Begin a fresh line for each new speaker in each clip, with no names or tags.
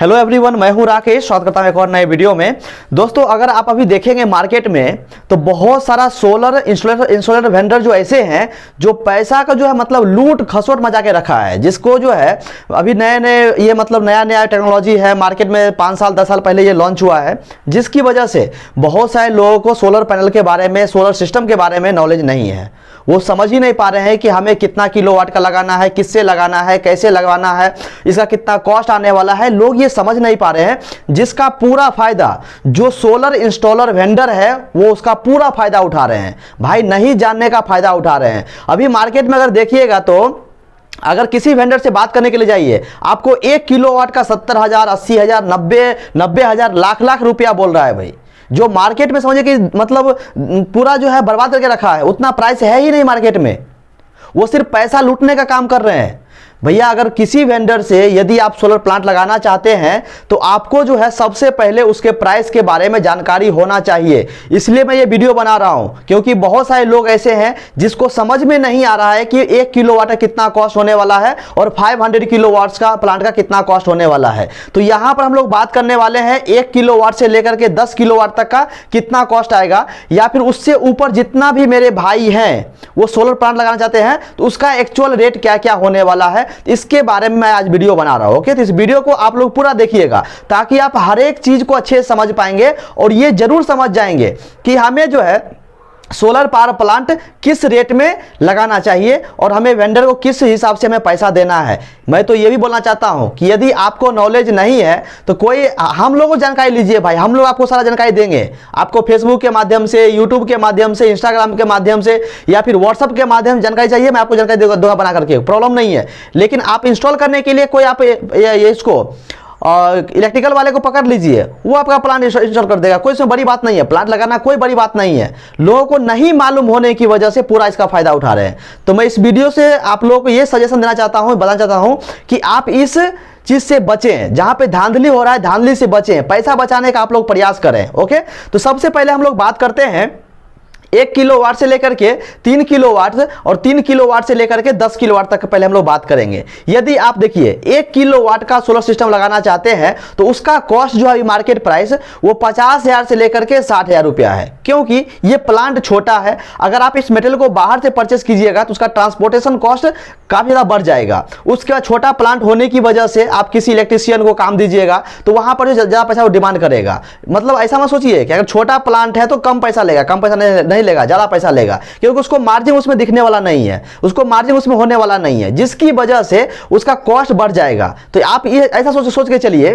Hello everyone, मैं हूं राकेश, स्वागत करता हूं एक और नए वीडियो में। दोस्तों, अगर आप अभी देखेंगे मार्केट में तो बहुत सारा सोलर इंस्टॉलर वेंडर जो ऐसे हैं जो पैसा का जो है मतलब लूट खसोट मचा के रखा है, जिसको जो है अभी नए नए ये मतलब नया टेक्नोलॉजी है मार्केट में 5 साल 10 साल पहले ये लॉन्च हुआ है, जिसकी वजह से बहुत सारे लोगों को सोलर पैनल के बारे में, सोलर सिस्टम के बारे में नॉलेज नहीं है। वो समझ ही नहीं पा रहे हैं कि हमें कितना किलोवाट का लगाना है, किससे लगाना है, कैसे लगाना है, इसका कितना कॉस्ट आने वाला है। लोग ये समझ नहीं पा रहे हैं, जिसका पूरा फायदा जो सोलर इंस्टॉलर वेंडर है वो उसका पूरा फायदा उठा रहे हैं। भाई, नहीं जानने का फायदा उठा रहे हैं। अभी मार्केट में अगर देखिएगा तो अगर किसी वेंडर से बात करने के लिए जाइए, आपको 1 किलोवाट का 70,000, 80,000, 90,000 लाख रुपया बोल रहा है। भाई, जो मार्केट में समझिए कि मतलब पूरा जो है बर्बाद करके रखा है, उतना प्राइस है ही नहीं मार्केट में। वो सिर्फ पैसा लूटने का काम कर रहे हैं। भैया, अगर किसी वेंडर से यदि आप सोलर प्लांट लगाना चाहते हैं तो आपको जो है सबसे पहले उसके प्राइस के बारे में जानकारी होना चाहिए। इसलिए मैं ये वीडियो बना रहा हूं, क्योंकि बहुत सारे लोग ऐसे हैं जिसको समझ में नहीं आ रहा है कि 1 किलोवाट का कितना कॉस्ट होने वाला है और 500 किलोवाट का प्लांट का कितना कॉस्ट होने वाला है। तो यहां पर हम लोग बात करने वाले हैं 1 किलोवाट से लेकर के 10 किलोवाट तक का कितना कॉस्ट आएगा, या फिर उससे ऊपर जितना भी मेरे भाई हैं वो सोलर प्लांट लगाना चाहते हैं तो उसका एक्चुअल रेट क्या क्या होने वाला है, इसके बारे में मैं आज वीडियो बना रहा हूं। ओके, तो इस वीडियो को आप लोग पूरा देखिएगा ताकि आप हर एक चीज को अच्छे से समझ पाएंगे और ये जरूर समझ जाएंगे कि हमें जो है सोलर पावर प्लांट किस रेट में लगाना चाहिए और हमें वेंडर को किस हिसाब से हमें पैसा देना है। मैं तो ये भी बोलना चाहता हूं कि यदि आपको नॉलेज नहीं है तो कोई हम लोगों को जानकारी लीजिए। भाई, हम लोग आपको सारा जानकारी देंगे, आपको फेसबुक के माध्यम से, यूट्यूब के माध्यम से, इंस्टाग्राम के माध्यम से या फिर व्हाट्सअप के माध्यम से जानकारी चाहिए, मैं आपको जानकारी दूंगा बना करके, प्रॉब्लम नहीं है। लेकिन आप इंस्टॉल करने के लिए कोई आप इसको और इलेक्ट्रिकल वाले को पकड़ लीजिए, वो आपका प्लांट इंस्टॉल कर देगा। कोई इसमें बड़ी बात नहीं है, प्लांट लगाना कोई बड़ी बात नहीं है। लोगों को नहीं मालूम होने की वजह से पूरा इसका फायदा उठा रहे हैं। तो मैं इस वीडियो से आप लोगों को ये सजेशन देना चाहता हूं, बताना चाहता हूं कि आप इस चीज से बचें, जहां पे धांधली हो रहा है धांधली से बचें, पैसा बचाने का आप लोग प्रयास करें। ओके, तो सबसे पहले हम लोग बात करते हैं 1 किलोवाट से लेकर के 3 किलोवाट और 3 किलोवाट से लेकर के 10 किलोवाट तक पहले हम लोग बात करेंगे। यदि आप देखिए 1 किलोवाट का सोलर सिस्टम लगाना चाहते हैं तो उसका कॉस्ट जो है मार्केट प्राइस वो 50,000 से लेकर के 60,000 रुपया है, क्योंकि ये प्लांट छोटा है। अगर आप इस मेटेरियल को बाहर से परचेस कीजिएगा तो उसका ट्रांसपोर्टेशन कॉस्ट काफी ज्यादा बढ़ जाएगा। उसके बाद छोटा प्लांट होने की वजह से आप किसी इलेक्ट्रिशियन को काम दीजिएगा तो वहां पर जो ज्यादा पैसा वो डिमांड करेगा। मतलब ऐसा मत सोचिए कि अगर छोटा प्लांट है तो कम पैसा लेगा, कम पैसा नहीं लेगा, ज्यादा पैसा लेगा, क्योंकि उसको मार्जिन उसमें दिखने वाला नहीं है, उसको मार्जिन उसमें होने वाला नहीं है, जिसकी वजह से उसका कॉस्ट बढ़ जाएगा। तो आप ये ऐसा सोच के चलिए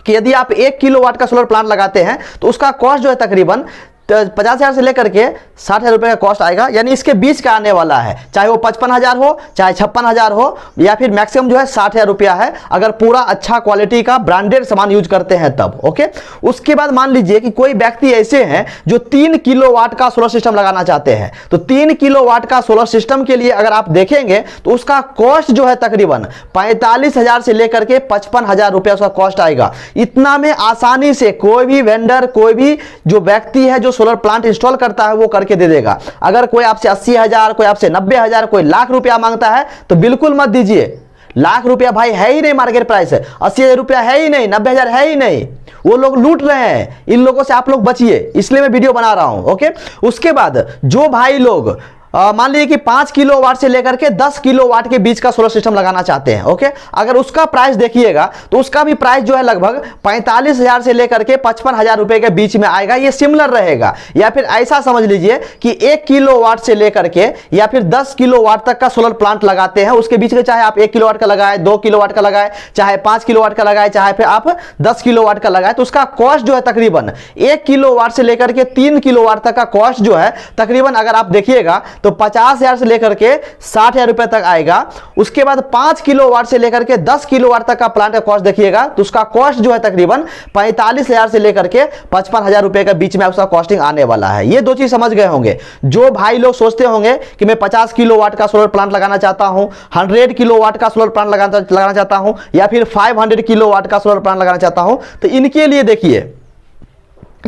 कि यदि आप 1 किलोवाट का सोलर प्लांट लगाते हैं तो उसका कॉस्ट जो है तकरीबन 50,000 से लेकर के 60,000 रुपए का कॉस्ट आएगा, यानी इसके बीच का आने वाला है। चाहे वो 55,000 हो, चाहे 56,000 हो, या फिर मैक्सिमम जो है 60,000 रुपया है, अगर पूरा अच्छा क्वालिटी का ब्रांडेड सामान यूज करते हैं तब। ओके, उसके बाद मान लीजिए कि कोई व्यक्ति ऐसे हैं जो 3 किलोवाट का सोलर सिस्टम लगाना चाहते हैं। तो 3 किलोवाट का सोलर सिस्टम के लिए अगर आप देखेंगे तो उसका कॉस्ट जो है तकरीबन 45,000 से लेकर के 55,000 रुपया उसका कॉस्ट आएगा। इतना में आसानी से कोई भी वेंडर, कोई भी जो व्यक्ति है जो सोलर प्लांट इंस्टॉल करता है वो करके दे देगा। अगर कोई आपसे 80,000, कोई आपसे 90,000, कोई लाख रुपया मांगता है तो बिल्कुल मत दीजिए। लाख रुपया भाई है ही नहीं मार्केट प्राइस, 80,000 रुपया है ही नहीं, 90,000 है ही नहीं। वो लोग लूट रहे हैं, इन लोगों से आप लोग बचिए, इसलिए मैं वीडियो बना रहा हूं। ओके, उसके बाद जो भाई लोग मान लीजिए कि 5 किलोवाट से लेकर के 10 किलोवाट के बीच का सोलर सिस्टम लगाना चाहते हैं। ओके, अगर उसका प्राइस देखिएगा तो उसका भी प्राइस जो है लगभग 45,000 से लेकर के 55,000 रुपए के बीच में आएगा। ये सिमिलर रहेगा, या फिर ऐसा समझ लीजिए कि 1 किलोवाट से लेकर के या फिर 10 किलोवाट तक का सोलर प्लांट लगाते हैं, उसके बीच में चाहे आप 1 किलोवाट का लगाए, 2 किलोवाट का लगाए, चाहे 5 किलोवाट का लगाए, चाहे फिर आप 10 किलोवाट का लगाए, तो उसका कॉस्ट जो है तकरीबन 1 किलोवाट से लेकर के 3 किलोवाट तक का कॉस्ट जो है तकरीबन अगर आप देखिएगा तो 50,000 से लेकर के 60,000 रुपए तक आएगा। उसके बाद 5 किलोवाट से लेकर के 10 किलोवाट तक का प्लांट का कॉस्ट देखिएगा तो उसका कॉस्ट जो है तकरीबन 45,000 से लेकर के 55,000 रुपए के बीच में उसका कॉस्टिंग आने वाला है। ये 2 चीज समझ गए होंगे। जो भाई लोग सोचते होंगे कि मैं 50 किलोवाट का सोलर प्लांट लगाना चाहता हूं, 100 किलोवाट का सोलर प्लांट लगाना चाहता हूं, या फिर 500 किलोवाट का सोलर प्लांट लगाना चाहता हूं, तो इनके लिए देखिए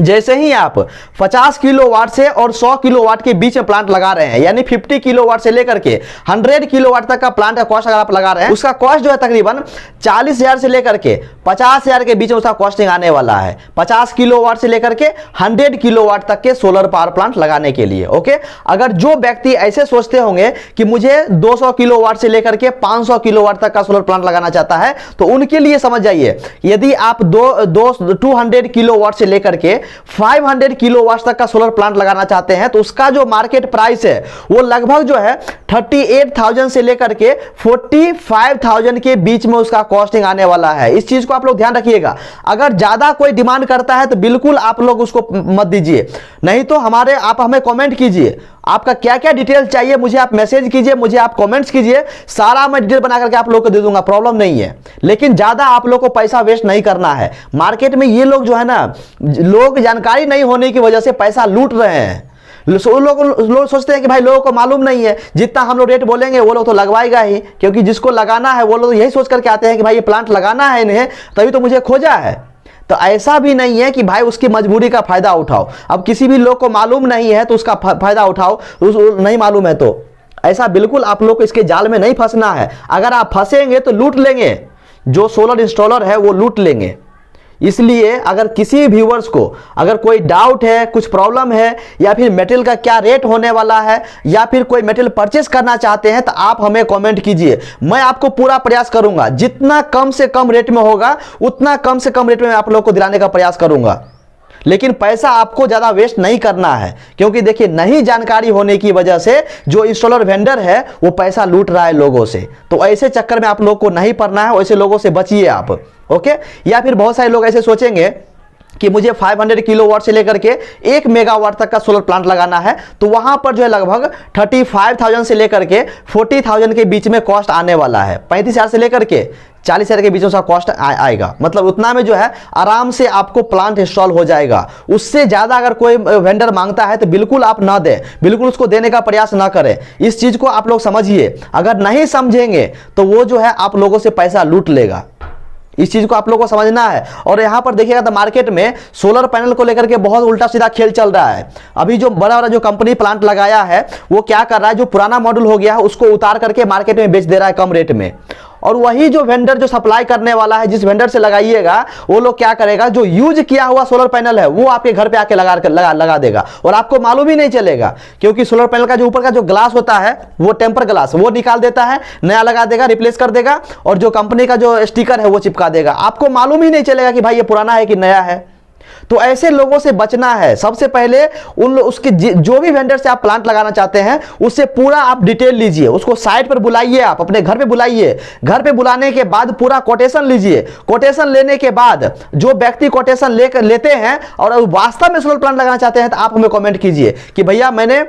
जैसे ही आप 50 किलोवाट से और 100 किलोवाट के बीच में प्लांट लगा रहे हैं, यानी 50 किलोवाट से लेकर के 100 किलोवाट तक का प्लांट का कॉस्ट अगर आप लगा रहे हैं, उसका कॉस्ट जो है तकरीबन 40,000 से लेकर के 50,000 के बीच में उसका कॉस्टिंग आने वाला है। 50 किलोवाट से लेकर के 100 किलोवाट तक के सोलर पावर प्लांट लगाने के लिए। ओके, अगर जो व्यक्ति ऐसे सोचते होंगे कि मुझे 200 किलोवाट से लेकर के 500 किलोवाट तक का सोलर प्लांट लगाना चाहता है, तो उनके लिए समझ जाइए, यदि आप 200 किलोवाट से लेकर के 500 किलोवाट तक का सोलर प्लांट लगाना चाहते हैं, तो उसका जो मार्केट प्राइस है वो लगभग जो है 38,000 से लेकर के 45,000 के बीच में उसका कॉस्टिंग आने वाला है। इस चीज को आप लोग ध्यान रखिएगा। अगर ज्यादा कोई डिमांड करता है तो बिल्कुल आप लोग उसको मत दीजिए, नहीं तो आप हमें कमेंट कीजिए, आपका क्या क्या डिटेल चाहिए मुझे आप मैसेज कीजिए, मुझे आप कमेंट्स कीजिए, सारा मैं डिटेल बना करके आप लोग को दे दूंगा, प्रॉब्लम नहीं है। लेकिन ज्यादा आप लोग को पैसा वेस्ट नहीं करना है। मार्केट में ये लोग जो है ना, लोग जानकारी नहीं होने की वजह से पैसा लूट रहे हैं। लोग सोचते हैं कि भाई लोगों को मालूम नहीं है, जितना हम लोग रेट बोलेंगे वो लोग तो लगवाएगा ही, क्योंकि जिसको लगाना है वो लोग यही सोच करके आते हैं कि भाई ये प्लांट लगाना है इन्हें, तभी तो मुझे खोजा है। तो ऐसा भी नहीं है कि भाई उसकी मजबूरी का फायदा उठाओ। अब किसी भी लोग को मालूम नहीं है तो उसका फायदा उठाओ, नहीं मालूम है तो ऐसा बिल्कुल आप लोग को इसके जाल में नहीं फंसना है। अगर आप फंसेंगे तो लूट लेंगे, जो सोलर इंस्टॉलर है वो लूट लेंगे। इसलिए अगर किसी व्यूअर्स को अगर कोई डाउट है, कुछ प्रॉब्लम है, या फिर मेटेरियल का क्या रेट होने वाला है, या फिर कोई मेटेरियल परचेस करना चाहते हैं, तो आप हमें कमेंट कीजिए। मैं आपको पूरा प्रयास करूंगा, जितना कम से कम रेट में होगा उतना कम से कम रेट में आप लोग को दिलाने का प्रयास करूंगा। लेकिन पैसा आपको ज्यादा वेस्ट नहीं करना है, क्योंकि देखिए नहीं जानकारी होने की वजह से जो इंस्टॉलर वेंडर है वो पैसा लूट रहा है लोगों से। तो ऐसे चक्कर में आप लोग को नहीं पड़ना है, वैसे लोगों से बचिए आप। ओके, या फिर बहुत सारे लोग ऐसे सोचेंगे कि मुझे 500 किलोवाट से लेकर के 1 मेगावाट तक का सोलर प्लांट लगाना है, तो वहां पर जो है लगभग 35,000 से लेकर के 40,000 के बीच में कॉस्ट आने वाला है। 35,000 से लेकर के 40,000 के बीच में उसका कॉस्ट आएगा। मतलब उतना में जो है आराम से आपको प्लांट इंस्टॉल हो जाएगा। उससे ज्यादा अगर कोई वेंडर मांगता है तो बिल्कुल आप ना दें, बिल्कुल उसको देने का प्रयास ना करें। इस चीज को आप लोग समझिए। अगर नहीं समझेंगे तो वो जो है आप लोगों से पैसा लूट लेगा। इस चीज को आप लोगों को समझना है। और यहां पर देखिएगा तो मार्केट में सोलर पैनल को लेकर के बहुत उल्टा सीधा खेल चल रहा है। अभी जो बड़ा बड़ा जो कंपनी प्लांट लगाया है वो क्या कर रहा है, जो पुराना मॉडल हो गया है उसको उतार करके मार्केट में बेच दे रहा है कम रेट में। और वही जो वेंडर जो सप्लाई करने वाला है, जिस वेंडर से लगाइएगा, वो लोग क्या करेगा, जो यूज किया हुआ सोलर पैनल है वो आपके घर पे आके लगा देगा और आपको मालूम ही नहीं चलेगा। क्योंकि सोलर पैनल का जो ऊपर का जो ग्लास होता है वो टेम्पर ग्लास वो निकाल देता है, नया लगा देगा, रिप्लेस कर देगा, और जो कंपनी का जो स्टिकर है वो चिपका देगा। आपको मालूम ही नहीं चलेगा कि भाई ये पुराना है कि नया है। तो ऐसे लोगों से बचना है। सबसे पहले उसके जो भी वेंडर से आप प्लांट लगाना चाहते हैं उससे पूरा आप डिटेल लीजिए, उसको साइट पर बुलाइए, आप अपने घर पे बुलाइए। घर पे बुलाने के बाद पूरा कोटेशन लीजिए। कोटेशन लेने के बाद जो व्यक्ति कोटेशन लेते हैं और वास्तव में सोलर प्लांट लगाना चाहते हैं, तो आप हमें कमेंट कीजिए कि भैया मैंने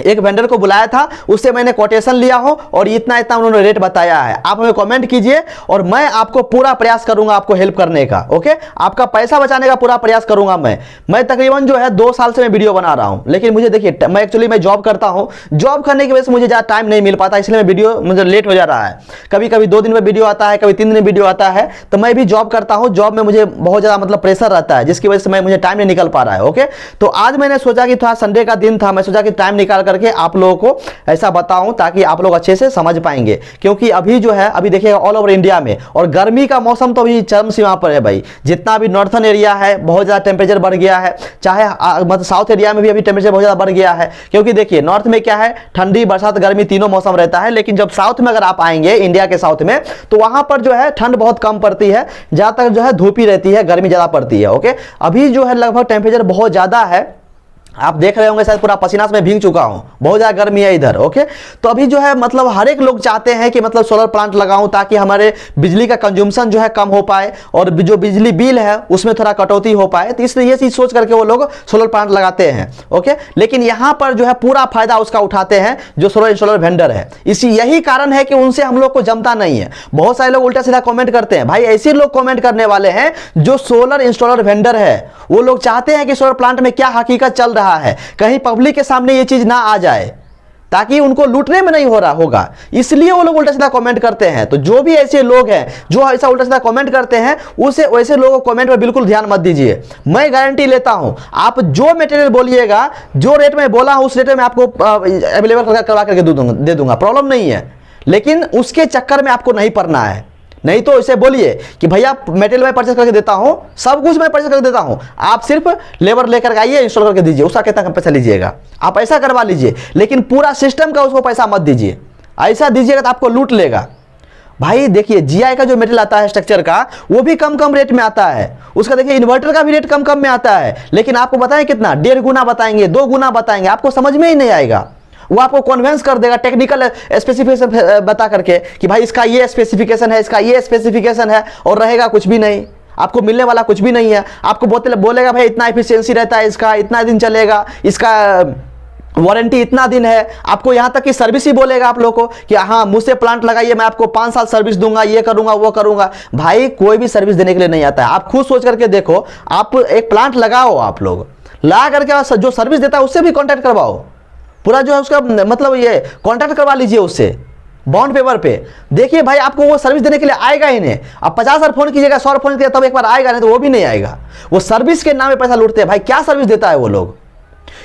एक वेंडर को बुलाया था, उससे मैंने कोटेशन लिया हो और इतना इतना उन्होंने रेट बताया है। आप हमें कमेंट कीजिए और मैं आपको पूरा प्रयास करूंगा आपको हेल्प करने का। ओके, आपका पैसा बचाने का पूरा प्रयास करूंगा। मैं तकरीबन जो है 2 साल से मैं वीडियो बना रहा हूं। लेकिन मुझे देखिए, मैं एक्चुअली जॉब करता हूं, जॉब करने की वजह से मुझे ज़्यादा टाइम नहीं मिल पाता, इसलिए मैं वीडियो मुझे लेट हो जा रहा है। कभी कभी 2 दिन में वीडियो आता है, कभी 3 दिन में वीडियो आता है। तो मैं भी जॉब करता हूँ, जॉब में मुझे बहुत ज़्यादा मतलब प्रेशर रहता है, जिसकी वजह से मुझे टाइम नहीं निकल पा रहा है। ओके, तो आज मैंने सोचा कि थोड़ा संडे का दिन था, मैं सोचा कि टाइम निकाल करके आप लोगों को ऐसा बताऊं ताकि आप लोग अच्छे से समझ पाएंगे। क्योंकि अभी जो है, अभी देखिएगा ऑल ओवर इंडिया में, और गर्मी का मौसम तो अभी चरम सीमा पर है भाई। जितना भी नॉर्थन एरिया है बहुत ज़्यादा टेम्परेचर बढ़ गया है, चाहे मतलब साउथ एरिया में भी अभी टेम्परेचर बहुत ज़्यादा बढ़ गया है। क्योंकि देखिए नॉर्थ में क्या है, ठंडी बरसात गर्मी तीनों मौसम रहता है। लेकिन जब साउथ में अगर आप आएंगे, इंडिया के साउथ में, तो वहां पर जो है ठंड बहुत कम पड़ती है, ज़्यादातर जो है धूप ही रहती है, गर्मी ज़्यादा पड़ती है। ओके, अभी जो है लगभग टेम्परेचर बहुत ज़्यादा है, आप देख रहे होंगे शायद पूरा पसीना से मैं भीग चुका हूं, बहुत ज्यादा गर्मी है इधर। ओके, तो अभी जो है मतलब हर एक लोग चाहते हैं कि मतलब सोलर प्लांट लगाऊं ताकि हमारे बिजली का कंज्यूमशन जो है कम हो पाए और जो बिजली बिल है उसमें थोड़ा कटौती हो पाए। तो इसलिए ये चीज सोच करके वो लोग सोलर प्लांट लगाते हैं। ओके, लेकिन यहां पर जो है पूरा फायदा उसका उठाते हैं जो सोलर इंस्टॉलर वेंडर है। यही कारण है कि उनसे हम लोग को जमता नहीं है। बहुत सारे लोग उल्टा सीधा कमेंट करते हैं, भाई ऐसे लोग कमेंट करने वाले हैं जो सोलर इंस्टॉलर वेंडर है। वो लोग चाहते हैं कि सोलर प्लांट में क्या हकीकत चल रहा है, कहीं पब्लिक के सामने ये चीज ना आ जाए। ताकि उनको लूटने में नहीं हो रहा होगा, इसलिए वो लोग उल्टा सीधा कमेंट करते हैं। तो जो भी ऐसे लोग हैं जो ऐसा उल्टा सीधा कमेंट करते हैं, उसे वैसे लोगों को कमेंट में बिल्कुल ध्यान मत दीजिए। मैं गारंटी लेता हूं, आप जो मटेरियल बोलिएगा, जो रेट में बोला हूं उस रेट में आपको अवेलेबल करवा करके दे दूंगा, प्रॉब्लम नहीं है। लेकिन उसके चक्कर में आपको नहीं पड़ना है। नहीं तो इसे बोलिए कि भैया मटेरियल मैं परचेस करके देता हूं, सब कुछ मैं परचेस करके देता हूं, आप सिर्फ लेबर लेकर आइए, इंस्टॉल करके दीजिए, उसका कितना पैसा लीजिएगा आप ऐसा करवा लीजिए। लेकिन पूरा सिस्टम का उसको पैसा मत दीजिए, ऐसा दीजिएगा तो आपको लूट लेगा। भाई देखिए, जीआई का जो मटेरियल आता है स्ट्रक्चर का, वो भी कम रेट में आता है। उसका देखिए इन्वर्टर का भी रेट कम में आता है, लेकिन आपको बताएं कितना, 1.5 गुना बताएंगे, 2 गुना बताएंगे, आपको समझ में ही नहीं आएगा। वो आपको कन्विंस कर देगा टेक्निकल स्पेसिफिकेशन बता करके कि भाई इसका ये स्पेसिफिकेशन है, इसका ये स्पेसिफिकेशन है, और रहेगा कुछ भी नहीं, आपको मिलने वाला कुछ भी नहीं है। आपको बोलेगा भाई इतना एफिशिएंसी रहता है इसका, इतना दिन चलेगा, इसका वारंटी इतना दिन है। आपको यहां तक कि सर्विस ही बोलेगा आप लोगों को कि हाँ मुझसे प्लांट लगाइए, मैं आपको 5 साल सर्विस दूंगा, ये करूंगा वो करूंगा। भाई कोई भी सर्विस देने के लिए नहीं आता है। आप खुद सोच करके देखो, आप एक प्लांट लगाओ, आप लोग ला करके जो सर्विस देता है उससे भी कॉन्टैक्ट करवाओ, पूरा जो है उसका मतलब ये कॉन्ट्रैक्ट करवा लीजिए उससे बॉन्ड पेपर पे। देखिए भाई आपको वो सर्विस देने के लिए आएगा ही नहीं। आप 50 बार फोन कीजिएगा, 100 फोन कीजिएगा, तब एक बार आएगा, नहीं तो वो भी नहीं आएगा। वो सर्विस के नाम पे पैसा लूटते हैं। भाई क्या सर्विस देता है वो लोग।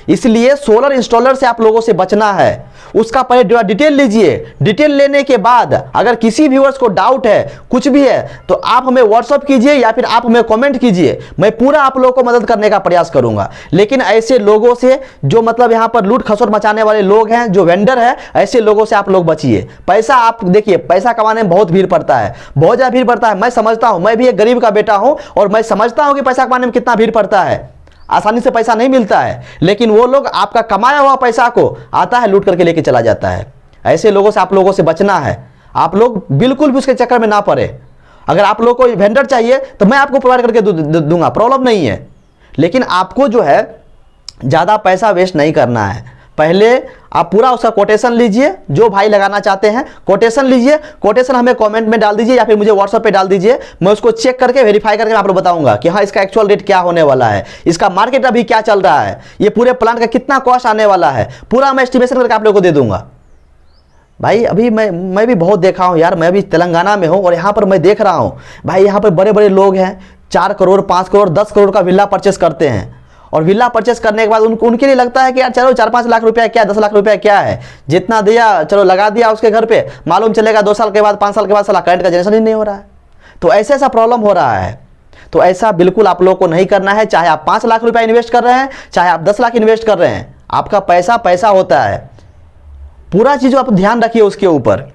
इसलिए सोलर इंस्टॉलर से आप लोगों से बचना है। उसका पहले डिटेल लीजिए, डिटेल लेने के बाद अगर किसी व्यूअर्स को डाउट है, कुछ भी है, तो आप हमें व्हाट्सअप कीजिए या फिर आप हमें कमेंट कीजिए। मैं पूरा आप लोगों को मदद करने का प्रयास करूंगा। लेकिन ऐसे लोगों से जो मतलब यहां पर लूट खसोट मचाने वाले लोग हैं, जो वेंडर है, ऐसे लोगों से आप लोग बचिए। पैसा आप देखिए, पैसा कमाने में बहुत भीड़ पड़ता है, बहुत ज्यादा भीड़ पड़ता है। मैं समझता हूं, मैं भी एक गरीब का बेटा हूं और मैं समझता हूं कि पैसा कमाने में कितना भीड़ पड़ता है। आसानी से पैसा नहीं मिलता है, लेकिन वो लोग आपका कमाया हुआ पैसा को आता है लूट करके लेके चला जाता है। ऐसे लोगों से आप लोगों से बचना है। आप लोग बिल्कुल भी उसके चक्कर में ना पड़े। अगर आप लोगों को वेंडर चाहिए तो मैं आपको प्रोवाइड करके दूंगा, प्रॉब्लम नहीं है। लेकिन आपको जो है ज़्यादा पैसा वेस्ट नहीं करना है। पहले आप पूरा उसका कोटेशन लीजिए, जो भाई लगाना चाहते हैं कोटेशन लीजिए, कोटेशन हमें कमेंट में डाल दीजिए या फिर मुझे व्हाट्सएप पे डाल दीजिए। मैं उसको चेक करके वेरीफाई करके आप लोग बताऊंगा कि हाँ इसका एक्चुअल रेट क्या होने वाला है, इसका मार्केट अभी क्या चल रहा है, ये पूरे प्लांट का कितना कॉस्ट आने वाला है, पूरा मैं एस्टिमेशन करके आप लोगों को दे दूंगा। भाई अभी मैं भी बहुत देखा हूँ यार, मैं भी तेलंगाना में हूँ और यहाँ पर मैं देख रहा हूँ भाई, यहाँ पर बड़े बड़े लोग हैं, 4 करोड़ 5 करोड़ 10 करोड़ का विला परचेस करते हैं। और विला परचेस करने के बाद उनके लिए लगता है कि यार चलो 4-5 लाख रुपया क्या, 10 लाख रुपया क्या है, जितना दिया चलो लगा दिया उसके घर पे, मालूम चलेगा 2 साल के बाद 5 साल के बाद साला करंट का जनरेशन ही नहीं हो रहा है। तो ऐसा प्रॉब्लम हो रहा है। तो ऐसा बिल्कुल आप लोग को नहीं करना है। चाहे आप 5 लाख रुपया इन्वेस्ट कर रहे हैं, चाहे आप 10 लाख इन्वेस्ट कर रहे हैं, आपका पैसा होता है। पूरा चीज आप ध्यान रखिए उसके ऊपर।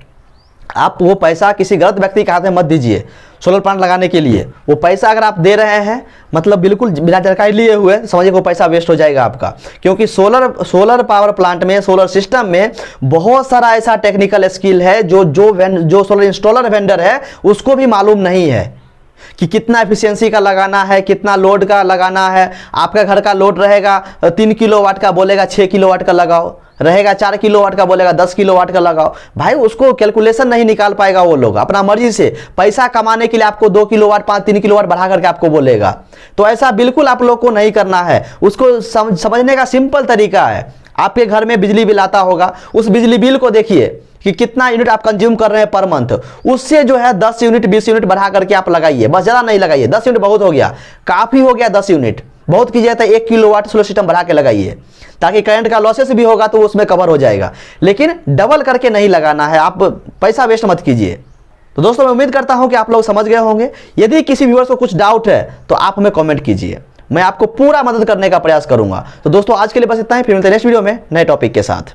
आप वो पैसा किसी गलत व्यक्ति के हाथ में मत दीजिए सोलर प्लांट लगाने के लिए। वो पैसा अगर आप दे रहे हैं मतलब बिल्कुल बिना जानकारी लिए हुए, समझिए वो पैसा वेस्ट हो जाएगा आपका। क्योंकि सोलर पावर प्लांट में, सोलर सिस्टम में बहुत सारा ऐसा टेक्निकल स्किल है जो सोलर इंस्टॉलर वेंडर है उसको भी मालूम नहीं है कि कितना एफिशिएंसी का लगाना है, कितना लोड का लगाना है। आपका घर का लोड रहेगा 3 किलोवाट का, बोलेगा 6 किलोवाट का लगाओ, रहेगा 4 किलोवाट का, बोलेगा 10 किलोवाट का लगाओ। भाई उसको कैलकुलेशन नहीं निकाल पाएगा वो लोग, अपना मर्जी से पैसा कमाने के लिए आपको 2 किलोवाट 3 किलोवाट बढ़ा करके आपको बोलेगा। तो ऐसा बिल्कुल आप लोग को नहीं करना है। उसको समझने का सिंपल तरीका है। आपके घर में बिजली बिल आता होगा, उस बिजली बिल को देखिए कि कितना यूनिट आप कंज्यूम कर रहे हैं पर मंथ, उससे जो है 10 यूनिट 20 यूनिट बढ़ा करके आप लगाइए। बस ज़्यादा नहीं लगाइए, 10 यूनिट बहुत हो गया, काफ़ी हो गया 10 यूनिट। बहुत कीजिए तो 1 किलोवाट सोलर सिस्टम बढ़ा के लगाइए, ताकि करंट का लॉसेस भी होगा तो उसमें कवर हो जाएगा। लेकिन डबल करके नहीं लगाना है, आप पैसा वेस्ट मत कीजिए। तो दोस्तों मैं उम्मीद करता हूं कि आप लोग समझ गए होंगे। यदि किसी व्यूअर्स को कुछ डाउट है तो आप हमें कमेंट कीजिए, मैं आपको पूरा मदद करने का प्रयास करूंगा। तो दोस्तों आज के लिए बस इतना ही, फिर मिलते हैं नेक्स्ट वीडियो में नए टॉपिक के साथ।